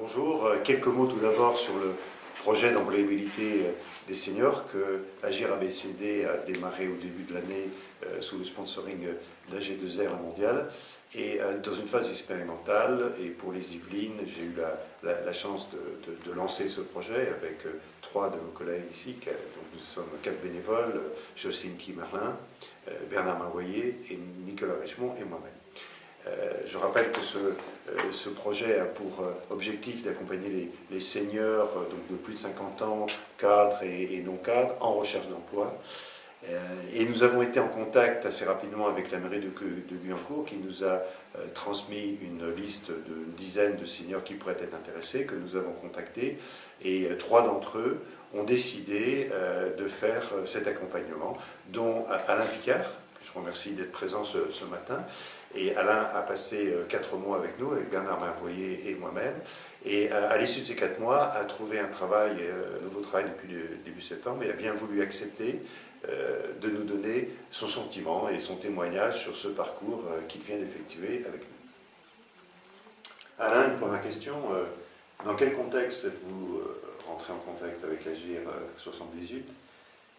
Bonjour, quelques mots tout d'abord sur le projet d'employabilité des seniors que Agir ABCD a démarré au début de l'année sous le sponsoring d'AG2R mondial et dans une phase expérimentale. Et pour les Yvelines, j'ai eu la chance de lancer ce projet avec trois de nos collègues ici. Donc nous sommes 4 bénévoles, Jocelyne Merlin, Bernard Mavoyer et Nicolas Richemont et moi-même. Je rappelle que ce projet a pour objectif d'accompagner les seniors donc de plus de 50 ans, cadres et non-cadres, en recherche d'emploi. Et nous avons été en contact assez rapidement avec la mairie de Guyancourt qui nous a transmis une liste d'une dizaine de seniors qui pourraient être intéressés, que nous avons contactés. Et 3 d'entre eux ont décidé de faire cet accompagnement, dont Alain Picard, que je remercie d'être présent ce matin. Et Alain a passé 4 mois avec nous, avec Bernard Mavoyer et moi-même. Et à l'issue de ces 4 mois, a trouvé un nouveau travail depuis le début septembre, et a bien voulu accepter de nous donner son sentiment et son témoignage sur ce parcours qu'il vient d'effectuer avec nous. Alain, une première question. Dans quel contexte êtes-vous rentré en contact avec Agir 78 ?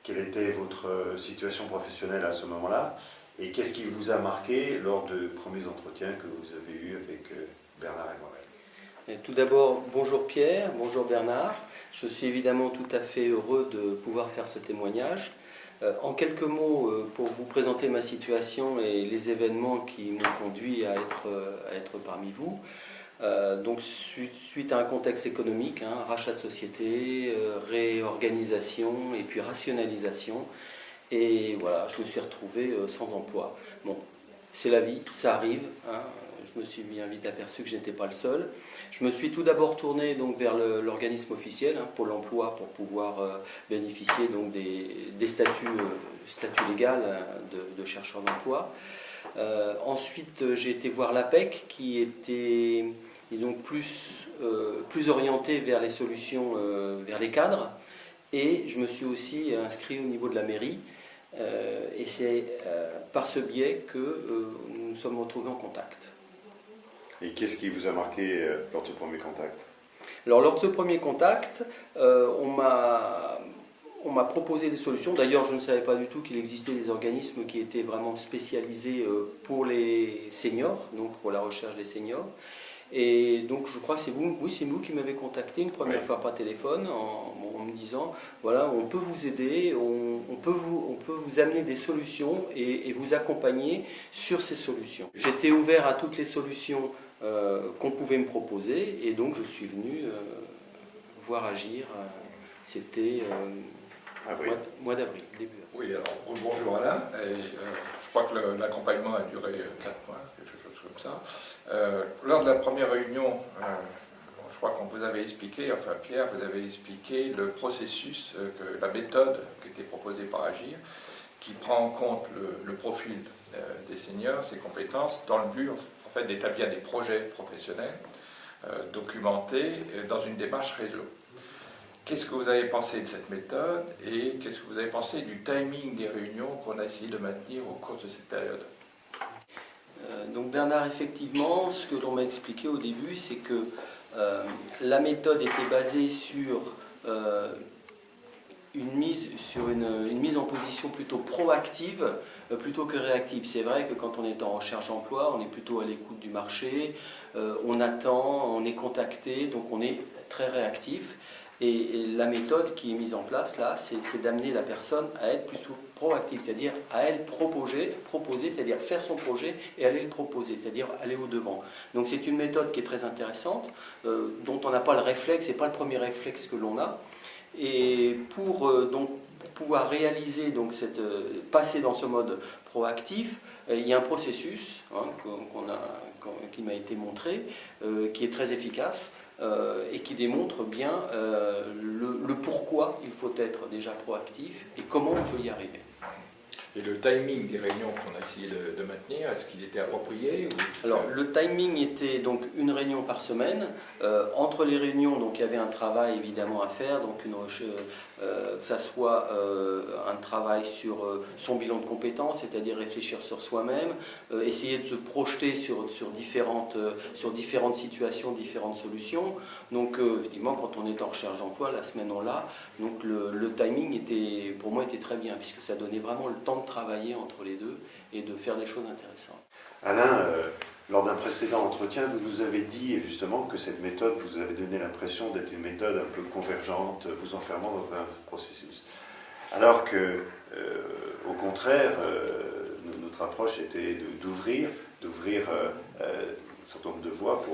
Quelle était votre situation professionnelle à ce moment-là ? Et qu'est-ce qui vous a marqué lors de premiers entretiens que vous avez eus avec Bernard et moi-même ? Tout d'abord, bonjour Pierre, bonjour Bernard. Je suis évidemment tout à fait heureux de pouvoir faire ce témoignage. En quelques mots, pour vous présenter ma situation et les événements qui m'ont conduit à être parmi vous. Donc suite à un contexte économique, rachat de société, réorganisation et puis rationalisation. Et voilà, je me suis retrouvé sans emploi. Bon, c'est la vie, ça arrive. Je me suis bien vite aperçu que je n'étais pas le seul. Je me suis tout d'abord tourné donc, vers l'organisme officiel, Pôle emploi, pour pouvoir bénéficier donc, des statuts légaux de chercheurs d'emploi. Ensuite, j'ai été voir l'APEC, qui était disons, plus orienté vers les solutions, vers les cadres. Et je me suis aussi inscrit au niveau de la mairie. Et c'est par ce biais que nous nous sommes retrouvés en contact. Et qu'est-ce qui vous a marqué lors de ce premier contact ? Alors, lors de ce premier contact, on m'a proposé des solutions. D'ailleurs, je ne savais pas du tout qu'il existait des organismes qui étaient vraiment spécialisés pour les seniors, donc pour la recherche des seniors. Et donc je crois que c'est vous qui m'avez contacté une première fois par téléphone en me disant voilà, on peut vous aider, on peut vous amener des solutions et vous accompagner sur ces solutions. J'étais ouvert à toutes les solutions qu'on pouvait me proposer, et donc je suis venu voir Agir. C'était mois d'avril, début avril. Oui, alors bonjour Alain. Je crois que l'accompagnement a duré 4 mois, quelque chose comme ça. Lors de la première réunion, je crois qu'on vous avait expliqué, enfin Pierre, vous avez expliqué le processus, la méthode qui était proposée par Agir, qui prend en compte le profil des seniors, ses compétences, dans le but en fait, d'établir des projets professionnels documentés dans une démarche réseau. Qu'est-ce que vous avez pensé de cette méthode et qu'est-ce que vous avez pensé du timing des réunions qu'on a essayé de maintenir au cours de cette période ? Donc Bernard, effectivement, ce que l'on m'a expliqué au début, c'est que la méthode était basée sur une mise en position plutôt proactive plutôt que réactive. C'est vrai que quand on est en recherche d'emploi, on est plutôt à l'écoute du marché, on attend, on est contacté, donc on est très réactif. Et la méthode qui est mise en place là, c'est d'amener la personne à être plus proactive, c'est-à-dire à elle proposer, c'est-à-dire faire son projet et aller le proposer, c'est-à-dire aller au-devant. Donc c'est une méthode qui est très intéressante, dont on n'a pas le réflexe, c'est pas le premier réflexe que l'on a. Et pour pouvoir réaliser, passer dans ce mode proactif, il y a un processus qui m'a été montré, qui est très efficace. Et qui démontre bien le pourquoi il faut être déjà proactif et comment on peut y arriver. Et le timing des réunions qu'on a essayé de maintenir, est-ce qu'il était approprié Alors, le timing était donc une réunion par semaine. Entre les réunions, donc, il y avait un travail évidemment à faire, donc que ça soit un travail sur son bilan de compétences, c'est-à-dire réfléchir sur soi-même, essayer de se projeter sur différentes situations, différentes solutions. Donc effectivement, quand on est en recherche d'emploi, la semaine on l'a, donc le timing pour moi était très bien, puisque ça donnait vraiment le temps de travailler entre les deux et de faire des choses intéressantes. Alain, lors d'un précédent entretien, vous nous avez dit justement que cette méthode vous avait donné l'impression d'être une méthode un peu convergente, vous enfermant dans un processus. Alors que, au contraire, notre approche était d'ouvrir un certain nombre de voies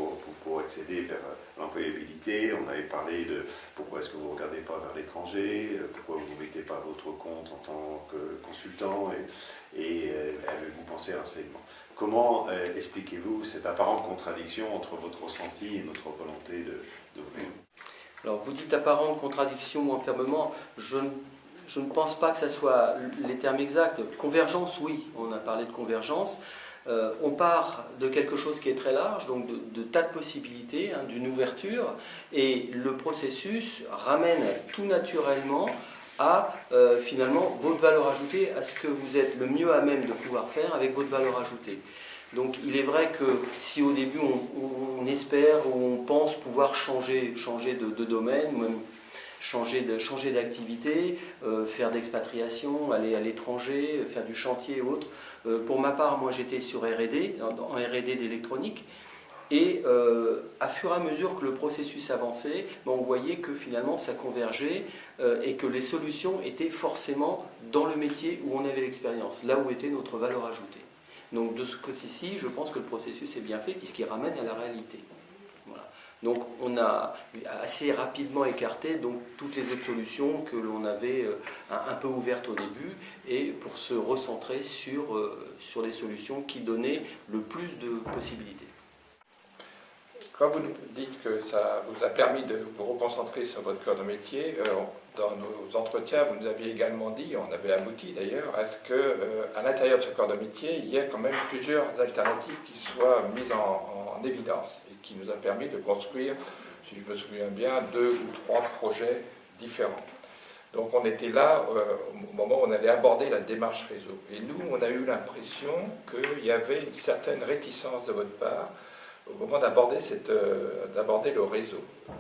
pour accéder vers l'employabilité. On avait parlé de pourquoi est-ce que vous ne regardez pas vers l'étranger, pourquoi vous ne mettez pas votre compte en tant que consultant, et avez-vous pensé à l'enseignement. Comment expliquez-vous cette apparente contradiction entre votre ressenti et notre volonté d'ouvrir? Alors vous dites apparente contradiction ou enfermement, je ne pense pas que ce soit les termes exacts. Convergence, oui, on a parlé de convergence. On part de quelque chose qui est très large, donc de tas de possibilités, d'une ouverture, et le processus ramène tout naturellement à finalement votre valeur ajoutée, à ce que vous êtes le mieux à même de pouvoir faire avec votre valeur ajoutée. Donc il est vrai que si au début on espère ou on pense pouvoir changer de domaine, même changer d'activité, faire d'expatriation, aller à l'étranger, faire du chantier et autres. Pour ma part, moi j'étais sur R&D, en R&D d'électronique, et à fur et à mesure que le processus avançait, on voyait que finalement ça convergeait et que les solutions étaient forcément dans le métier où on avait l'expérience, là où était notre valeur ajoutée. Donc de ce côté-ci, je pense que le processus est bien fait puisqu'il ramène à la réalité. Voilà. Donc on a assez rapidement écarté donc, toutes les autres solutions que l'on avait un peu ouvertes au début et pour se recentrer sur les solutions qui donnaient le plus de possibilités. Quand vous nous dites que ça vous a permis de vous reconcentrer sur votre cœur de métier, dans nos entretiens, vous nous aviez également dit, on avait abouti d'ailleurs, à ce qu'à l'intérieur de ce cœur de métier, il y a quand même plusieurs alternatives qui soient mises en évidence et qui nous a permis de construire, si je me souviens bien, 2 ou 3 projets différents. Donc on était là au moment où on allait aborder la démarche réseau. Et nous, on a eu l'impression qu'il y avait une certaine réticence de votre part au moment d'aborder le réseau.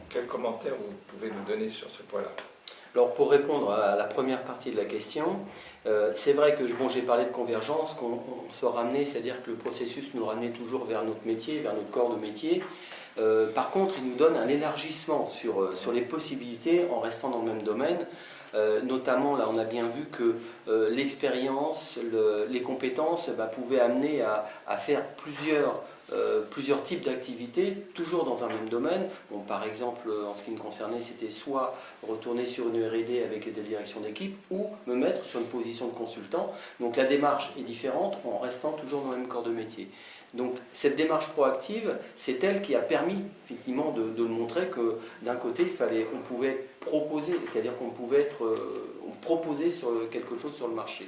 Quel commentaire vous pouvez nous donner sur ce point-là? Alors pour répondre à la première partie de la question, c'est vrai que j'ai parlé de convergence, qu'on se ramenait, c'est-à-dire que le processus nous ramenait toujours vers notre métier, vers notre corps de métier. Par contre, il nous donne un élargissement sur les possibilités en restant dans le même domaine. Notamment, là, on a bien vu que l'expérience, les compétences pouvaient amener à faire plusieurs types d'activités, toujours dans un même domaine. Bon, par exemple, en ce qui me concernait, c'était soit retourner sur une R&D avec des directions d'équipe ou me mettre sur une position de consultant. Donc la démarche est différente en restant toujours dans le même corps de métier. Donc cette démarche proactive, c'est elle qui a permis effectivement de montrer que d'un côté, on pouvait proposer, c'est-à-dire qu'on pouvait proposer quelque chose sur le marché.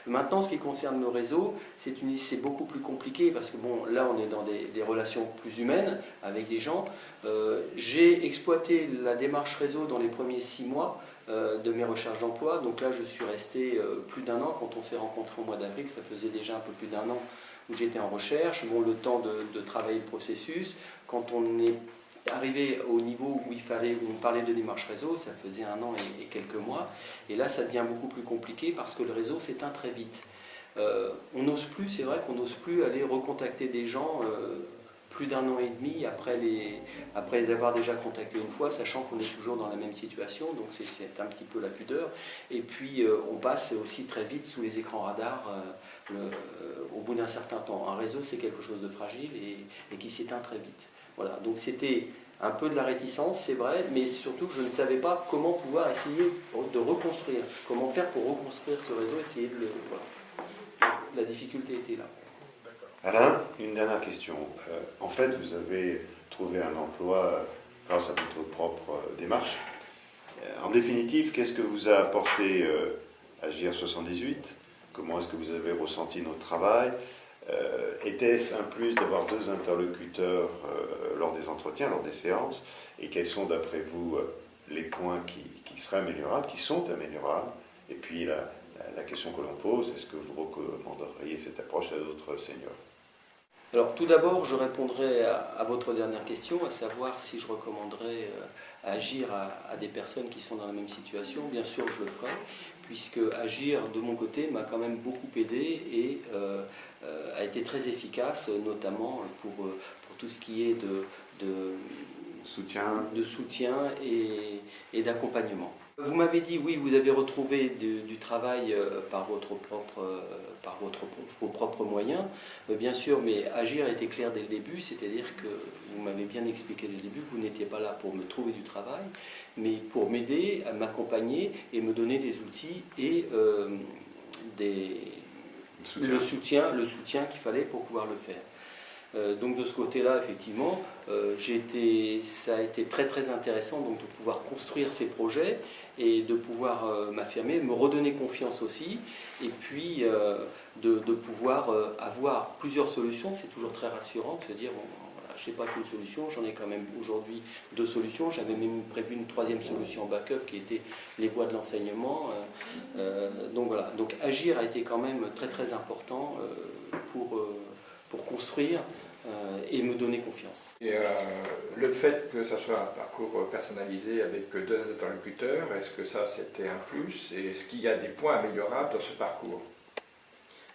Maintenant, ce qui concerne le réseau, c'est beaucoup plus compliqué parce que bon, là, on est dans des relations plus humaines avec des gens. J'ai exploité la démarche réseau dans les premiers 6 mois de mes recherches d'emploi. Donc là, je suis resté plus d'1 an. Quand on s'est rencontrés au mois d'avril, ça faisait déjà un peu plus d'1 an où j'étais en recherche. Bon, le temps de travailler le processus. Quand on est arrivé au niveau où on parlait de démarche réseau, ça faisait 1 an et quelques mois. Et là, ça devient beaucoup plus compliqué parce que le réseau s'éteint très vite. On n'ose plus, c'est vrai qu'on n'ose plus aller recontacter des gens plus d'1 an et demi après les avoir déjà contactés une fois, sachant qu'on est toujours dans la même situation, donc c'est un petit peu la pudeur. Et puis on passe aussi très vite sous les écrans radars au bout d'un certain temps. Un réseau, c'est quelque chose de fragile et qui s'éteint très vite. Voilà, donc c'était un peu de la réticence, c'est vrai, mais surtout que je ne savais pas comment pouvoir essayer de reconstruire, comment faire pour reconstruire ce réseau, essayer de voilà. La difficulté était là. Alain, une dernière question. En fait, vous avez trouvé un emploi grâce à votre propre démarche. En définitive, qu'est-ce que vous a apporté Agir 78 ? Comment est-ce que vous avez ressenti notre travail ? Était-ce un plus d'avoir 2 interlocuteurs lors des entretiens, lors des séances ? Et quels sont, d'après vous, les points qui seraient améliorables, qui sont améliorables, et puis la question que l'on pose, est-ce que vous recommanderiez cette approche à d'autres seniors? Alors tout d'abord, je répondrai à votre dernière question, à savoir si je recommanderais agir à des personnes qui sont dans la même situation. Bien sûr, je le ferai, puisque agir de mon côté m'a quand même beaucoup aidé et a été très efficace, notamment pour tout ce qui est de soutien et d'accompagnement. Vous m'avez dit, oui, vous avez retrouvé du travail par vos propres moyens. Bien sûr, mais agir a été clair dès le début, c'est-à-dire que vous m'avez bien expliqué dès le début que vous n'étiez pas là pour me trouver du travail, mais pour m'aider, à m'accompagner et me donner des outils et le soutien qu'il fallait pour pouvoir le faire. Donc de ce côté-là, effectivement, ça a été très très intéressant donc, de pouvoir construire ces projets et de pouvoir m'affirmer, me redonner confiance aussi, et puis de pouvoir avoir plusieurs solutions. C'est toujours très rassurant de se dire, bon, voilà, je n'ai pas qu'une solution, j'en ai quand même aujourd'hui 2 solutions. J'avais même prévu une 3e solution en backup qui était les voies de l'enseignement. Donc voilà, donc agir a été quand même très très important pour construire et me donner confiance. Et le fait que ça soit un parcours personnalisé avec 2 interlocuteurs, est-ce que ça c'était un plus? Et est-ce qu'il y a des points améliorables dans ce parcours?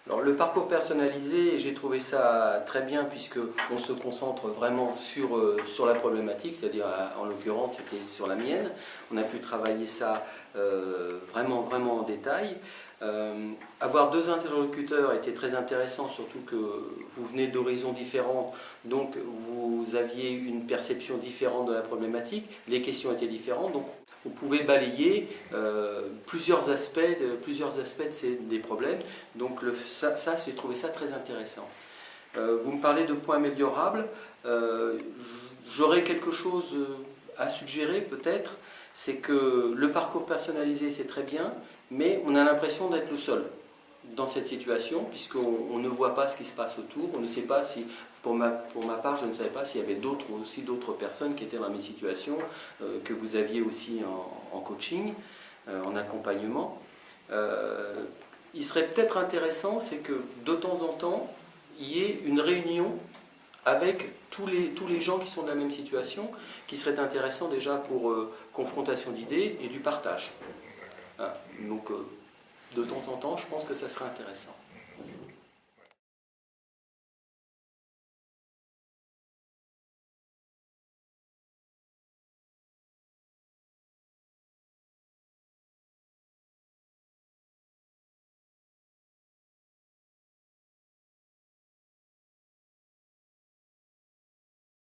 Alors le parcours personnalisé, j'ai trouvé ça très bien puisque on se concentre vraiment sur la problématique, c'est-à-dire en l'occurrence c'était sur la mienne. On a pu travailler ça vraiment en détail. Avoir 2 interlocuteurs était très intéressant, surtout que vous venez d'horizons différents, donc vous aviez une perception différente de la problématique, les questions étaient différentes, donc vous pouvez balayer plusieurs aspects des problèmes. Donc ça j'ai trouvé ça très intéressant. Vous me parlez de points améliorables. J'aurais quelque chose à suggérer peut-être, c'est que le parcours personnalisé c'est très bien, mais on a l'impression d'être le seul dans cette situation, puisqu'on ne voit pas ce qui se passe autour, on ne sait pas si, pour ma part, je ne savais pas s'il y avait d'autres personnes qui étaient dans la même situation, que vous aviez aussi en coaching, en accompagnement. Il serait peut-être intéressant, c'est que de temps en temps, il y ait une réunion avec tous les gens qui sont dans la même situation, qui serait intéressant déjà pour confrontation d'idées et du partage. Donc, de temps en temps, je pense que ça serait intéressant.